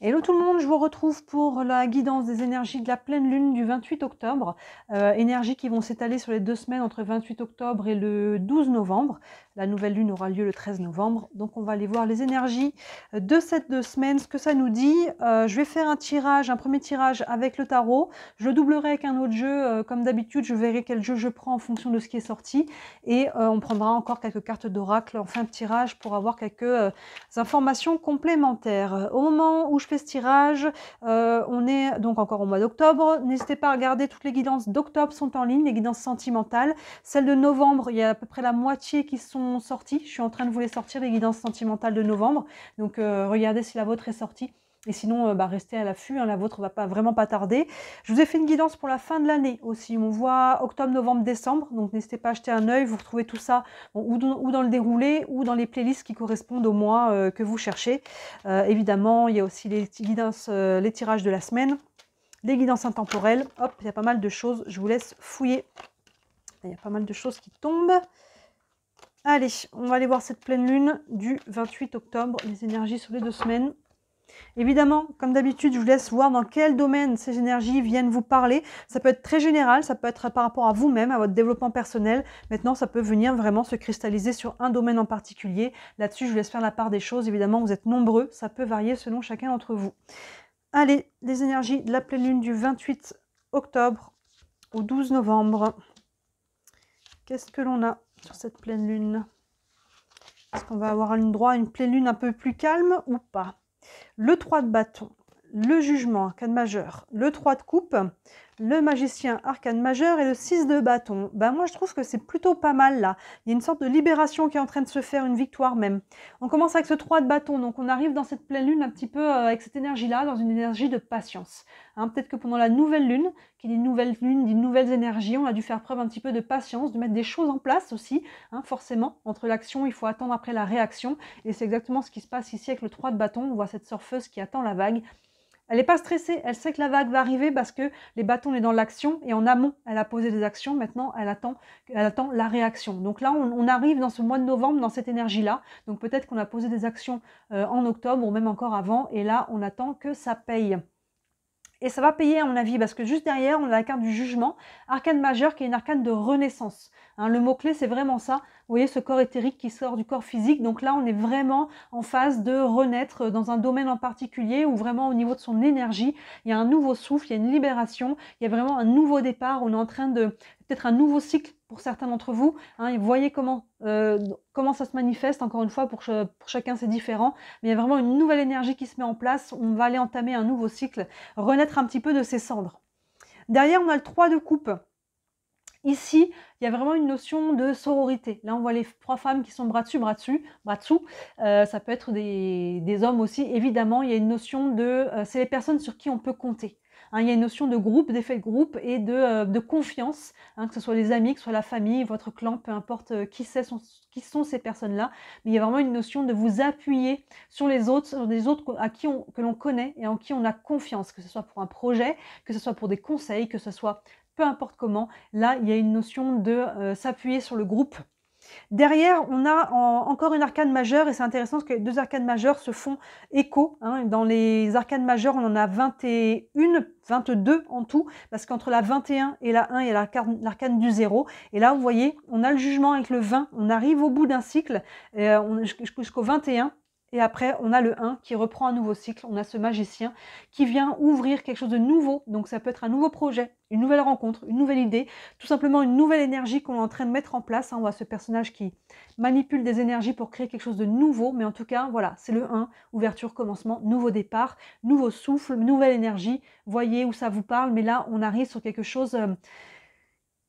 Hello tout le monde, je vous retrouve pour la guidance des énergies de la pleine lune du 28 octobre. Énergies qui vont s'étaler sur les 2 semaines entre le 28 octobre et le 12 novembre. La nouvelle lune aura lieu le 13 novembre. Donc on va aller voir les énergies de cette 2 semaines, ce que ça nous dit. Je vais faire un premier tirage avec le tarot. Je le doublerai avec un autre jeu. Comme d'habitude, je verrai quel jeu je prends en fonction de ce qui est sorti. Et on prendra encore quelques cartes d'oracle en fin de tirage pour avoir quelques informations complémentaires. Au moment où je fais ce tirage, on est donc encore au mois d'octobre. N'hésitez pas à regarder, toutes les guidances d'octobre sont en ligne, les guidances sentimentales. Celles de novembre, il y a à peu près la moitié qui sont sorties. Je suis en train de vous les sortir, les guidances sentimentales de novembre. Donc regardez si la vôtre est sortie. Et sinon, restez à l'affût, hein, la vôtre va vraiment pas tarder. Je vous ai fait une guidance pour la fin de l'année aussi. On voit octobre, novembre, décembre. Donc n'hésitez pas à jeter un œil. Vous retrouvez tout ça ou dans le déroulé ou dans les playlists qui correspondent au mois que vous cherchez. Évidemment, il y a aussi les guidances, les tirages de la semaine, les guidances intemporelles. Hop, il y a pas mal de choses. Je vous laisse fouiller. Il y a pas mal de choses qui tombent. Allez, on va aller voir cette pleine lune du 28 octobre, les énergies sur les 2 semaines. Évidemment, comme d'habitude, je vous laisse voir dans quel domaine ces énergies viennent vous parler. Ça peut être très général, ça peut être par rapport à vous-même, à votre développement personnel. Maintenant, ça peut venir vraiment se cristalliser sur un domaine en particulier. Là-dessus, je vous laisse faire la part des choses. Évidemment, vous êtes nombreux, ça peut varier selon chacun d'entre vous. Allez, les énergies de la pleine lune du 28 octobre au 12 novembre. Qu'est-ce que l'on a sur cette pleine lune? Est-ce qu'on va avoir une pleine lune un peu plus calme ou pas? Le 3 de bâton, le jugement, arcane majeur, le 3 de coupe, le magicien, arcane majeur et le 6 de bâton. Moi, je trouve que c'est plutôt pas mal là. Il y a une sorte de libération qui est en train de se faire, une victoire même. On commence avec ce 3 de bâton, donc on arrive dans cette pleine lune un petit peu avec cette énergie-là, dans une énergie de patience. Hein, peut-être que pendant la nouvelle lune, qui dit nouvelle lune, dit nouvelles énergies, on a dû faire preuve un petit peu de patience, de mettre des choses en place aussi. Hein, forcément, entre l'action, il faut attendre après la réaction. Et c'est exactement ce qui se passe ici avec le 3 de bâton. On voit cette surfeuse qui attend la vague. Elle n'est pas stressée, elle sait que la vague va arriver parce que les bâtons, on est dans l'action et en amont, elle a posé des actions. Maintenant, elle attend la réaction. Donc là, on arrive dans ce mois de novembre, dans cette énergie-là. Donc peut-être qu'on a posé des actions en octobre ou même encore avant. Et là, on attend que ça paye. Et ça va payer à mon avis, parce que juste derrière, on a la carte du jugement, arcane majeur qui est une arcane de renaissance. Hein, le mot-clé, c'est vraiment ça. Vous voyez ce corps éthérique qui sort du corps physique. Donc là, on est vraiment en phase de renaître dans un domaine en particulier, ou vraiment au niveau de son énergie, il y a un nouveau souffle, il y a une libération, il y a vraiment un nouveau départ. On est en train de... peut-être un nouveau cycle pour certains d'entre vous. Hein, et vous voyez comment ça se manifeste. Encore une fois, pour chacun, c'est différent. Mais il y a vraiment une nouvelle énergie qui se met en place. On va aller entamer un nouveau cycle, renaître un petit peu de ses cendres. Derrière, on a le 3 de coupe. Ici, il y a vraiment une notion de sororité. Là, on voit les 3 femmes qui sont bras dessus, bras dessous. Ça peut être des hommes aussi. Évidemment, il y a une notion de... c'est les personnes sur qui on peut compter. Hein, il y a une notion de groupe, d'effet de groupe et de confiance, hein, que ce soit les amis, que ce soit la famille, votre clan, peu importe qui sont ces personnes-là. Mais il y a vraiment une notion de vous appuyer sur les autres, sur des autres que l'on connaît et en qui on a confiance, que ce soit pour un projet, que ce soit pour des conseils, que ce soit peu importe comment. Là, il y a une notion de s'appuyer sur le groupe. Derrière, on a encore une arcane majeure, et c'est intéressant parce que les 2 arcanes majeures se font écho. Hein. Dans les arcanes majeures, on en a 22 en tout, parce qu'entre la 21 et la 1, il y a l'arcane du 0. Et là, vous voyez, on a le jugement avec le 20, on arrive au bout d'un cycle, jusqu'au 21. Et après, on a le 1 qui reprend un nouveau cycle. On a ce magicien qui vient ouvrir quelque chose de nouveau. Donc ça peut être un nouveau projet, une nouvelle rencontre, une nouvelle idée, tout simplement une nouvelle énergie qu'on est en train de mettre en place. On voit ce personnage qui manipule des énergies pour créer quelque chose de nouveau. Mais en tout cas, voilà, c'est le 1, ouverture, commencement, nouveau départ, nouveau souffle, nouvelle énergie. Voyez où ça vous parle. Mais là, on arrive sur quelque chose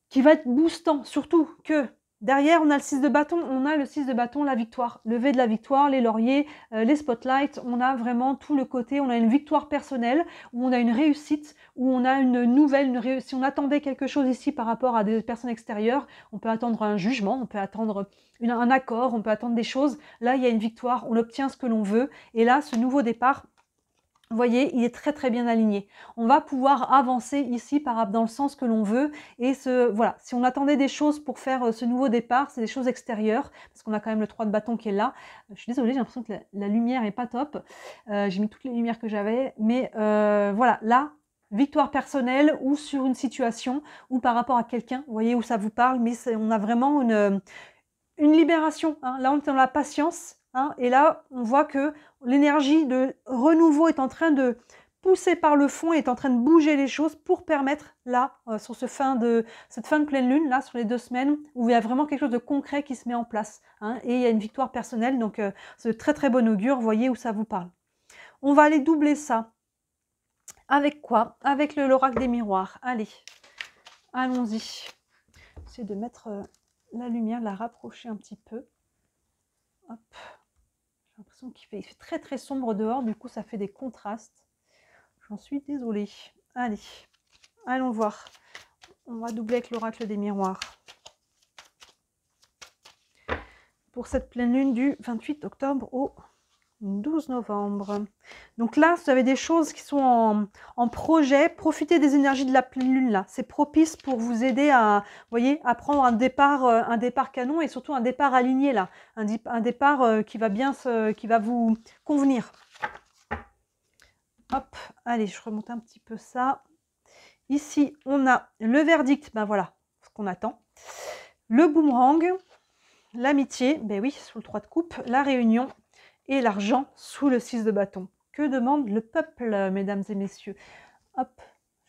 qui va être boostant. Surtout que... derrière, on a le 6 de bâton, la victoire, lever de la victoire, les lauriers, les spotlights, on a vraiment tout le côté, on a une victoire personnelle, où on a une réussite, où on a une nouvelle, si on attendait quelque chose ici par rapport à des personnes extérieures, on peut attendre un jugement, on peut attendre un accord, on peut attendre des choses. Là, il y a une victoire, on obtient ce que l'on veut, et là, ce nouveau départ, Vous voyez, il est très très bien aligné. On va pouvoir avancer ici dans le sens que l'on veut. Et voilà, si on attendait des choses pour faire ce nouveau départ, c'est des choses extérieures, parce qu'on a quand même le 3 de bâton qui est là. Je suis désolée, j'ai l'impression que la lumière est pas top. J'ai mis toutes les lumières que j'avais, mais voilà, là, victoire personnelle ou sur une situation ou par rapport à quelqu'un, vous voyez où ça vous parle, mais on a vraiment une libération, hein. Là, on est dans la patience, hein, et là, on voit que l'énergie de renouveau est en train de pousser par le fond, est en train de bouger les choses pour permettre, là, sur cette fin de pleine lune, là, sur les 2 semaines, où il y a vraiment quelque chose de concret qui se met en place, hein, et il y a une victoire personnelle, donc c'est de très très bon augure, voyez où ça vous parle. On va aller doubler ça. Avec quoi? Avec l'oracle des miroirs. Allez, allons-y. J'essaie de mettre la lumière, de la rapprocher un petit peu. Hop. J'ai l'impression qu'il fait très très sombre dehors, du coup ça fait des contrastes. J'en suis désolée. Allez, allons voir. On va doubler avec l'oracle des miroirs. Pour cette pleine lune du 28 octobre au 12 novembre. Donc là, vous avez des choses qui sont en projet. Profitez des énergies de la pleine lune là. C'est propice pour vous aider à, vous voyez, à prendre un départ canon et surtout un départ aligné là. Un départ qui va vous convenir. Hop, allez, je remonte un petit peu ça. Ici, on a le verdict, ben voilà, ce qu'on attend. Le boomerang, l'amitié, ben oui, sous le 3 de coupe, la réunion, et l'argent sous le 6 de bâton. Que demande le peuple, mesdames et messieurs? Hop,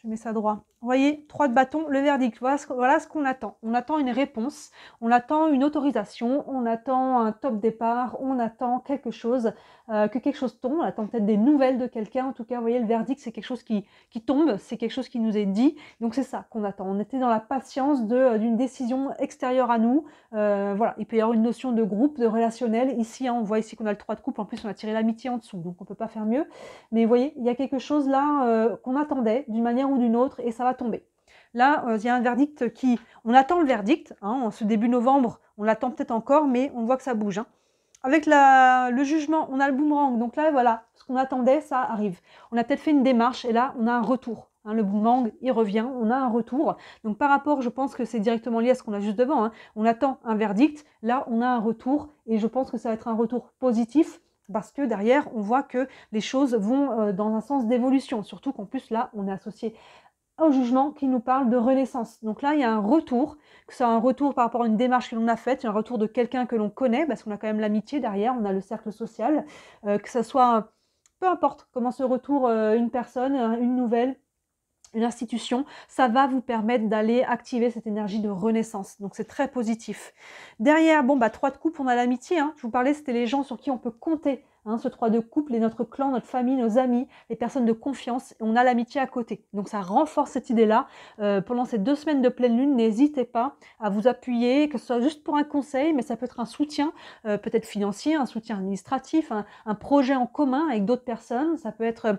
je mets ça droit. Vous voyez, 3 de bâton, le verdict. Voilà ce qu'on attend. On attend une réponse, on attend une autorisation, on attend un top départ, on attend quelque chose, que quelque chose tombe. On attend peut-être des nouvelles de quelqu'un. En tout cas, vous voyez, le verdict, c'est quelque chose qui tombe, c'est quelque chose qui nous est dit. Donc, c'est ça qu'on attend. On était dans la patience d'une décision extérieure à nous. Voilà, il peut y avoir une notion de groupe, de relationnel. Ici, hein, on voit ici qu'on a le 3 de coupe. En plus, on a tiré l'amitié en dessous, donc on ne peut pas faire mieux. Mais vous voyez, il y a quelque chose là qu'on attendait d'une manière ou d'une autre et ça va tomber. Là, il y a un verdict on attend le verdict, hein, en ce début novembre, on l'attend peut-être encore, mais on voit que ça bouge. Hein. Avec le jugement, on a le boomerang, donc là, voilà, ce qu'on attendait, ça arrive. On a peut-être fait une démarche et là, on a un retour. Hein, le boomerang, il revient, on a un retour. Donc par rapport, je pense que c'est directement lié à ce qu'on a juste devant. Hein. On attend un verdict, là, on a un retour et je pense que ça va être un retour positif. Parce que derrière, on voit que les choses vont dans un sens d'évolution. Surtout qu'en plus, là, on est associé au jugement qui nous parle de renaissance. Donc là, il y a un retour, que ce soit un retour par rapport à une démarche que l'on a faite, un retour de quelqu'un que l'on connaît, parce qu'on a quand même l'amitié derrière, on a le cercle social, que ce soit, peu importe comment ce retour, une personne, une nouvelle, une institution, ça va vous permettre d'aller activer cette énergie de renaissance. Donc c'est très positif. Derrière, bon, 3 de coupe, on a l'amitié. Hein. Je vous parlais, c'était les gens sur qui on peut compter. Hein, ce 3 de couple, notre clan, notre famille, nos amis, les personnes de confiance. Et on a l'amitié à côté. Donc ça renforce cette idée-là. Pendant ces 2 semaines de pleine lune, n'hésitez pas à vous appuyer, que ce soit juste pour un conseil, mais ça peut être un soutien, peut-être financier, un soutien administratif, un projet en commun avec d'autres personnes. Ça peut être...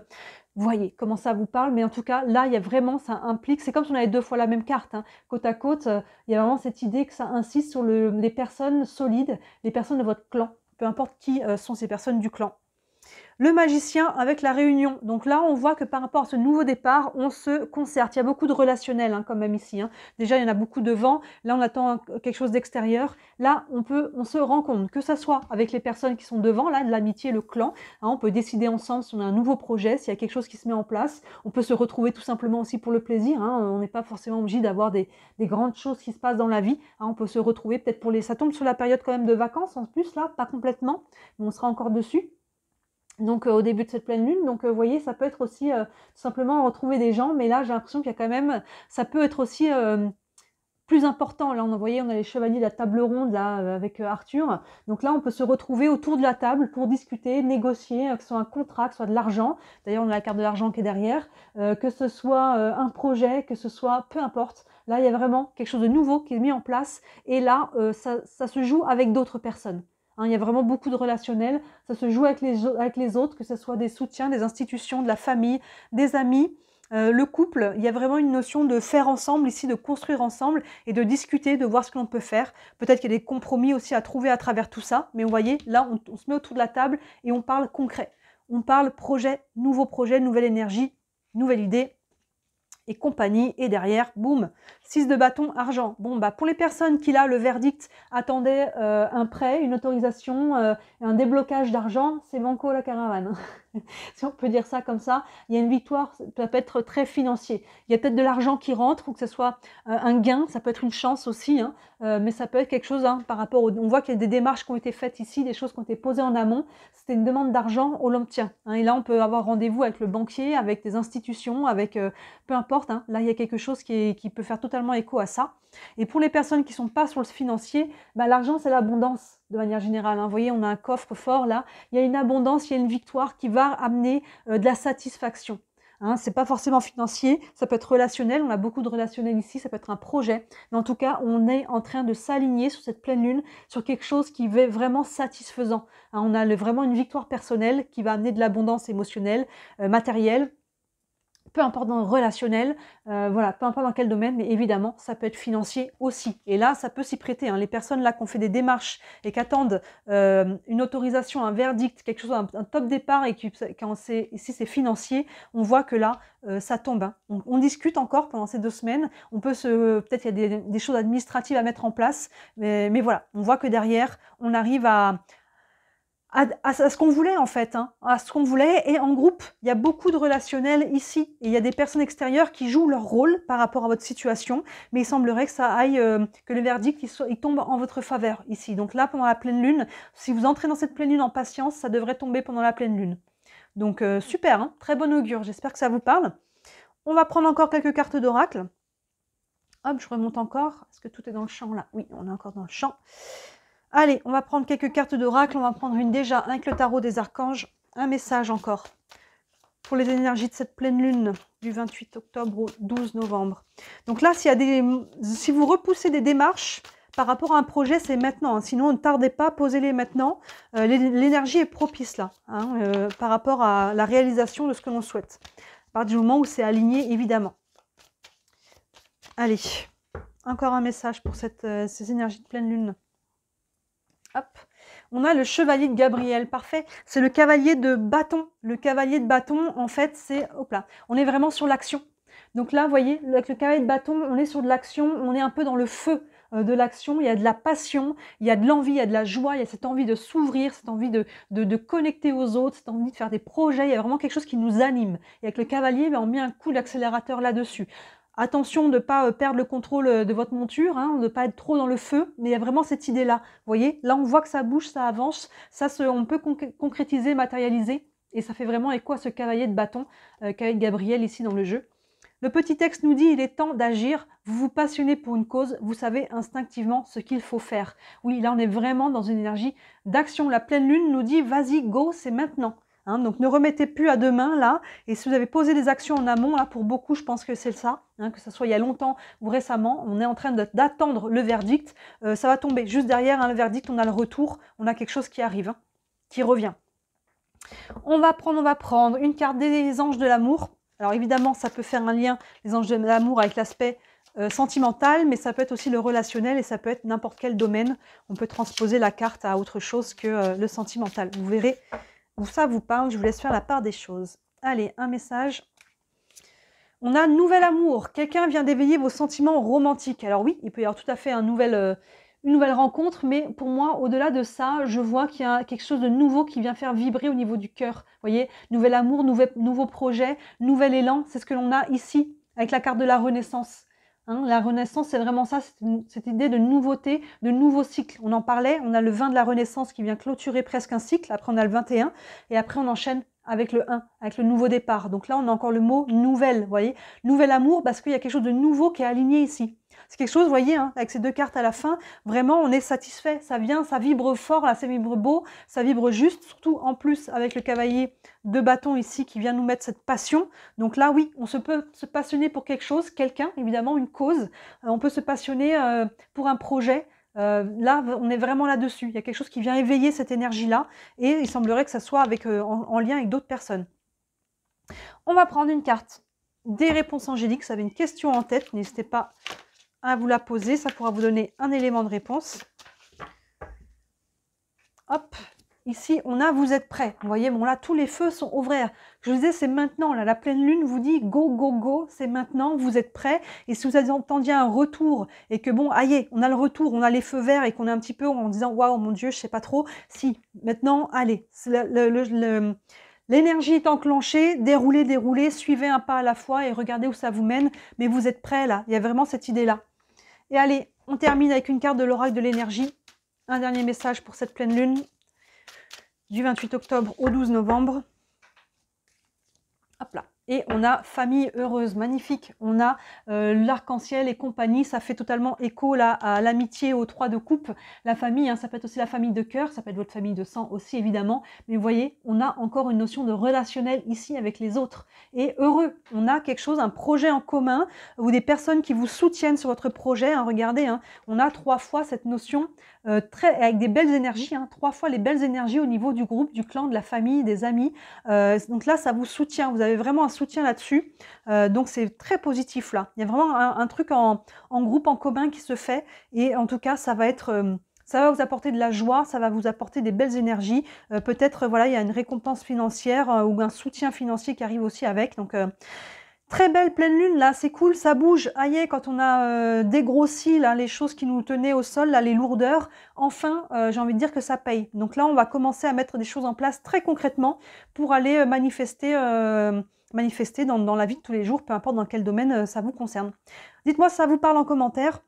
Vous voyez comment ça vous parle, mais en tout cas, là, il y a vraiment, ça implique, c'est comme si on avait 2 fois la même carte, hein. Côte à côte, il y a vraiment cette idée que ça insiste sur les personnes solides, les personnes de votre clan, peu importe qui sont ces personnes du clan. Le magicien avec la réunion. Donc là, on voit que par rapport à ce nouveau départ, on se concerte. Il y a beaucoup de relationnel, hein, quand même ici. Hein. Déjà, il y en a beaucoup devant. Là, on attend quelque chose d'extérieur. Là, on se rend compte que ça soit avec les personnes qui sont devant, là, de l'amitié, le clan. Hein, on peut décider ensemble si on a un nouveau projet, s'il y a quelque chose qui se met en place. On peut se retrouver tout simplement aussi pour le plaisir. Hein. On n'est pas forcément obligé d'avoir des grandes choses qui se passent dans la vie. Hein. On peut se retrouver peut-être pour les... Ça tombe sur la période quand même de vacances en plus, là, pas complètement, mais on sera encore dessus. Donc au début de cette pleine lune, donc vous voyez, ça peut être aussi tout simplement retrouver des gens, mais là j'ai l'impression qu'il y a quand même, ça peut être aussi plus important. Là vous voyez, on a les chevaliers de la table ronde là avec Arthur, donc là on peut se retrouver autour de la table pour discuter, négocier, que ce soit un contrat, que ce soit de l'argent, d'ailleurs on a la carte de l'argent qui est derrière, que ce soit un projet, que ce soit, peu importe, là il y a vraiment quelque chose de nouveau qui est mis en place, et là ça se joue avec d'autres personnes. Hein, il y a vraiment beaucoup de relationnel, ça se joue avec les autres, que ce soit des soutiens, des institutions, de la famille, des amis, le couple. Il y a vraiment une notion de faire ensemble ici, de construire ensemble et de discuter, de voir ce que l'on peut faire. Peut-être qu'il y a des compromis aussi à trouver à travers tout ça, mais vous voyez, là, on se met autour de la table et on parle concret. on parle projet, nouvelle énergie, nouvelle idée et compagnie. Et derrière, boum, 6 de bâton, argent. Bon, bah pour les personnes qui, là, le verdict, attendaient un prêt, une autorisation, un déblocage d'argent, c'est banco la caravane. Si on peut dire ça comme ça, il y a une victoire, ça peut être très financier. Il y a peut-être de l'argent qui rentre, ou que ce soit un gain, ça peut être une chance aussi, hein, mais ça peut être quelque chose par rapport au... On voit qu'il y a des démarches qui ont été faites ici, des choses qui ont été posées en amont. C'était une demande d'argent au l'obtient. Et là, on peut avoir rendez-vous avec le banquier, avec des institutions, avec peu importe. Hein, là, il y a quelque chose qui peut faire totalement écho à ça. Et pour les personnes qui ne sont pas sur le financier, bah, l'argent, c'est l'abondance de manière générale. Hein. Vous voyez, on a un coffre fort là. Il y a une abondance, il y a une victoire qui va amener de la satisfaction. Hein, c'est pas forcément financier, ça peut être relationnel. On a beaucoup de relationnel ici, ça peut être un projet. Mais en tout cas, on est en train de s'aligner sur cette pleine lune, sur quelque chose qui est vraiment satisfaisant. Hein, on a vraiment une victoire personnelle qui va amener de l'abondance émotionnelle, matérielle. Peu importe dans le relationnel, voilà, peu importe dans quel domaine, mais évidemment, ça peut être financier aussi. Et là, ça peut s'y prêter. Hein. Les personnes là qui ont fait des démarches et qui attendent une autorisation, un verdict, quelque chose, un top départ, et quand ici c'est financier, on voit que là, ça tombe. Hein. On discute encore pendant ces 2 semaines. On peut peut-être il y a des choses administratives à mettre en place, mais voilà, on voit que derrière, on arrive à ce qu'on voulait en fait, hein, à ce qu'on voulait, et en groupe, il y a beaucoup de relationnel ici, et il y a des personnes extérieures qui jouent leur rôle par rapport à votre situation, mais il semblerait que ça aille, que le verdict il tombe en votre faveur ici. Donc là, pendant la pleine lune, si vous entrez dans cette pleine lune en patience, ça devrait tomber pendant la pleine lune. Donc super, hein, très bon augure, j'espère que ça vous parle. On va prendre encore quelques cartes d'oracle. Hop, je remonte encore, est-ce que tout est dans le champ là? Oui, on est encore dans le champ. Allez, on va prendre quelques cartes d'oracle. On va prendre une déjà avec le tarot des archanges. Un message encore pour les énergies de cette pleine lune du 28 octobre au 12 novembre. Donc là, si vous repoussez des démarches par rapport à un projet, c'est maintenant. Hein. Sinon, ne tardez pas, posez-les maintenant. L'énergie est propice là, hein, par rapport à la réalisation de ce que l'on souhaite. À partir du moment où c'est aligné, évidemment. Allez, encore un message pour ces énergies de pleine lune. Hop. On a le chevalier de Gabriel, parfait. C'est le cavalier de bâton. Le cavalier de bâton, en fait, c'est... Hop là. On est vraiment sur l'action. Donc là, vous voyez, avec le cavalier de bâton, on est sur de l'action. On est un peu dans le feu de l'action. Il y a de la passion, il y a de l'envie, il y a de la joie, il y a cette envie de s'ouvrir, cette envie de connecter aux autres, cette envie de faire des projets. Il y a vraiment quelque chose qui nous anime. Et avec le cavalier, on met un coup d'accélérateur là-dessus. Attention de ne pas perdre le contrôle de votre monture, hein, de ne pas être trop dans le feu, mais il y a vraiment cette idée-là. Vous voyez, là on voit que ça bouge, ça avance, on peut concrétiser, matérialiser, et ça fait vraiment écho à ce cavalier de bâton qu'avec Gabriel ici dans le jeu. Le petit texte nous dit, il est temps d'agir, vous vous passionnez pour une cause, vous savez instinctivement ce qu'il faut faire. Oui, là on est vraiment dans une énergie d'action. La pleine lune nous dit, vas-y, go, c'est maintenant. Hein, donc ne remettez plus à demain là, et si vous avez posé des actions en amont, là pour beaucoup je pense que c'est ça, hein, que ce soit il y a longtemps ou récemment, on est en train d'attendre le verdict, ça va tomber juste derrière hein, le verdict, on a le retour, on a quelque chose qui arrive, hein, qui revient. On va prendre une carte des anges de l'amour. Alors évidemment ça peut faire un lien, les anges de l'amour, avec l'aspect sentimental, mais ça peut être aussi le relationnel et ça peut être n'importe quel domaine, on peut transposer la carte à autre chose que le sentimental, vous verrez. Où ça vous parle, je vous laisse faire la part des choses. Allez, un message. On a nouvel amour. Quelqu'un vient d'éveiller vos sentiments romantiques. Alors oui, il peut y avoir tout à fait une nouvelle rencontre, mais pour moi, au-delà de ça, je vois qu'il y a quelque chose de nouveau qui vient faire vibrer au niveau du cœur. Vous voyez, nouvel amour, nouveau projet, nouvel élan. C'est ce que l'on a ici, avec la carte de la Renaissance. Hein, la Renaissance, c'est vraiment ça, cette idée de nouveauté, de nouveau cycle. On en parlait, on a le 20 de la Renaissance qui vient clôturer presque un cycle, après on a le 21, et après on enchaîne avec le 1, avec le nouveau départ. Donc là, on a encore le mot « nouvelle », vous voyez. Nouvel amour, parce qu'il y a quelque chose de nouveau qui est aligné ici. C'est quelque chose, vous voyez, hein, avec ces 2 cartes à la fin, vraiment, on est satisfait. Ça vient, ça vibre fort, là, ça vibre beau, ça vibre juste, surtout en plus avec le cavalier de bâton ici qui vient nous mettre cette passion. Donc là, oui, peut se passionner pour quelque chose, quelqu'un, évidemment, une cause. On peut se passionner pour un projet. Là, on est vraiment là-dessus. Il y a quelque chose qui vient éveiller cette énergie-là et il semblerait que ça soit en lien avec d'autres personnes. On va prendre une carte des réponses angéliques. Si vous avez une question en tête, n'hésitez pas à vous la poser. Ça pourra vous donner un élément de réponse. Hop, ici, on a vous êtes prêts. Vous voyez, bon là, tous les feux sont ouverts. Je vous disais, c'est maintenant, là, la pleine lune vous dit go, go, go, c'est maintenant, vous êtes prêts. Et si vous entendiez un retour et que bon, aïe, on a le retour, on a les feux verts et qu'on est un petit peu en disant waouh, mon Dieu, je sais pas trop. Si, maintenant, allez, l'énergie est enclenchée, déroulez, déroulez, suivez un pas à la fois et regardez où ça vous mène. Mais vous êtes prêts là, il y a vraiment cette idée-là. Et allez, on termine avec une carte de l'oracle de l'énergie. Un dernier message pour cette pleine lune du 28 octobre au 12 novembre. Hop là. Et on a famille heureuse, magnifique. On a l'arc-en-ciel et compagnie. Ça fait totalement écho là à l'amitié aux 3 de coupe. La famille, hein, ça peut être aussi la famille de cœur, ça peut être votre famille de sang aussi évidemment. Mais vous voyez, on a encore une notion de relationnel ici avec les autres. Et heureux, on a quelque chose, un projet en commun ou des personnes qui vous soutiennent sur votre projet. Hein, regardez, hein, on a 3 fois cette notion avec des belles énergies. Hein, 3 fois les belles énergies au niveau du groupe, du clan, de la famille, des amis. Donc là, ça vous soutient. Vous avez vraiment un soutien là-dessus. Donc c'est très positif là. Il y a vraiment un truc en groupe, en commun qui se fait. Et en tout cas, ça va être... ça va vous apporter de la joie, ça va vous apporter des belles énergies. Peut-être, voilà, il y a une récompense financière ou un soutien financier qui arrive aussi avec. Donc, très belle pleine lune, là, c'est cool, ça bouge. Aïe, quand on a dégrossi là, les choses qui nous tenaient au sol, là, les lourdeurs, enfin, j'ai envie de dire que ça paye. Donc là, on va commencer à mettre des choses en place très concrètement pour aller manifester dans la vie de tous les jours, peu importe dans quel domaine ça vous concerne. Dites-moi si ça vous parle en commentaire.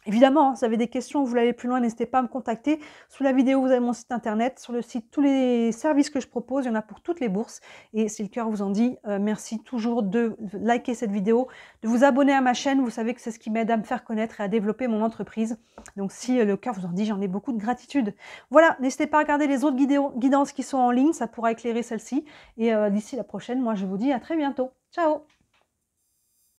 Évidemment, hein, si vous avez des questions, vous voulez aller plus loin, n'hésitez pas à me contacter. Sous la vidéo, vous avez mon site internet. Sur le site, tous les services que je propose, il y en a pour toutes les bourses. Et si le cœur vous en dit, merci toujours de liker cette vidéo, de vous abonner à ma chaîne. Vous savez que c'est ce qui m'aide à me faire connaître et à développer mon entreprise. Donc si le cœur vous en dit, j'en ai beaucoup de gratitude. Voilà, n'hésitez pas à regarder les autres guidances qui sont en ligne, ça pourra éclairer celle-ci. Et d'ici la prochaine, moi je vous dis à très bientôt. Ciao!